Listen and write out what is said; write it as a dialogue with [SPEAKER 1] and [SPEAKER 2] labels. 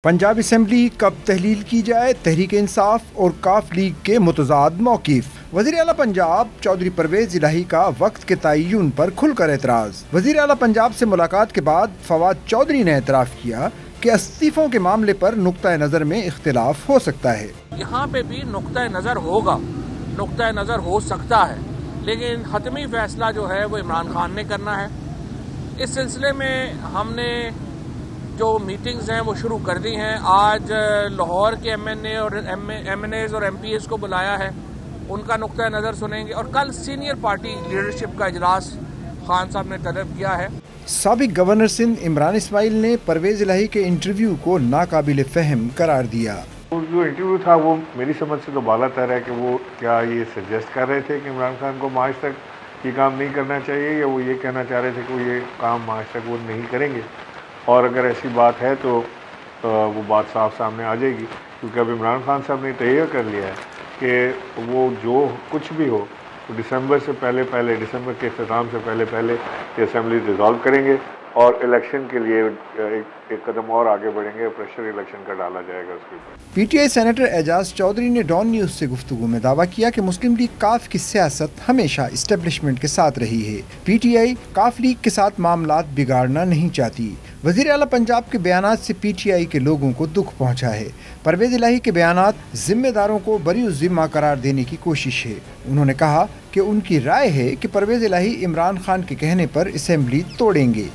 [SPEAKER 1] Punjab assembly कब तहलील की जाए, तहरीक इंसाफ और काफ लीग के मुतज़ाद मौक़िफ़। वज़ीर आला पंजाब चौधरी परवेज़ इलाही का वक्त के तयन पर खुलकर एतराज़। वज़ीर आला पंजाब से मुलाकात के बाद फवाद चौधरी ने एतराफ़ किया कि इस्तीफ़ों के मामले पर नुक्ता नज़र में इख्तिलाफ हो सकता है।
[SPEAKER 2] यहाँ पे भी नुक्ता नज़र होगा, नुक्ता नज़र हो सकता है, लेकिन हतमी फैसला जो है वो इमरान खान ने करना है। इस सिलसिले में हमने जो मीटिंग्स हैं वो शुरू कर दी हैं। आज लाहौर के एमएनए और एमएनएज़ और एमपीएस को बुलाया है, उनका नुक्ता नज़र सुनेंगे और कल सीनियर पार्टी लीडरशिप का इजलास खान साहब ने तलब किया है।
[SPEAKER 1] साबिक गवर्नर सिंध इमरान इस्माइल ने परवेज़ इलाही के इंटरव्यू को नाकाबिल फ़हम करार दिया।
[SPEAKER 3] जो इंटरव्यू था वो मेरी समझ से तो बालातर है कि वो क्या ये सजेस्ट कर रहे थे कि इमरान खान को मार्च तक ये काम नहीं करना चाहिए, या वो ये कहना चाह रहे थे कि वो ये काम मार्च तक वो नहीं करेंगे। और अगर ऐसी बात है तो वो बात साफ सामने आ जाएगी, क्योंकि अब इमरान खान साहब ने तय कर लिया है कि वो जो कुछ भी हो तो दिसंबर से पहले दिसंबर के इख्तिताम से पहले ये असेंबली डिज़ोल्व करेंगे और इलेक्शन के लिए एक कदम और आगे बढ़ेंगे। प्रेशर इलेक्शन का डाला जाएगा उसके ऊपर।
[SPEAKER 1] पीटीआई सेनेटर एजाज चौधरी ने डॉन न्यूज़ से गुफ्तगू में दावा किया कि मुस्लिम लीग काफ की सियासत हमेशा इस्टेब्लिशमेंट के साथ रही है। पीटीआई काफ लीग के साथ मामलात बिगाड़ना नहीं चाहती। वज़ीर आला पंजाब के बयानात से पीटीआई के लोगों को दुख पहुंचा है। परवेज़ इलाही के बयानात जिम्मेदारों को बरी ज़िम्मा करार देने की कोशिश है। उन्होंने कहा कि उनकी राय है कि परवेज़ इलाही इमरान खान के कहने पर असेंबली तोड़ेंगे।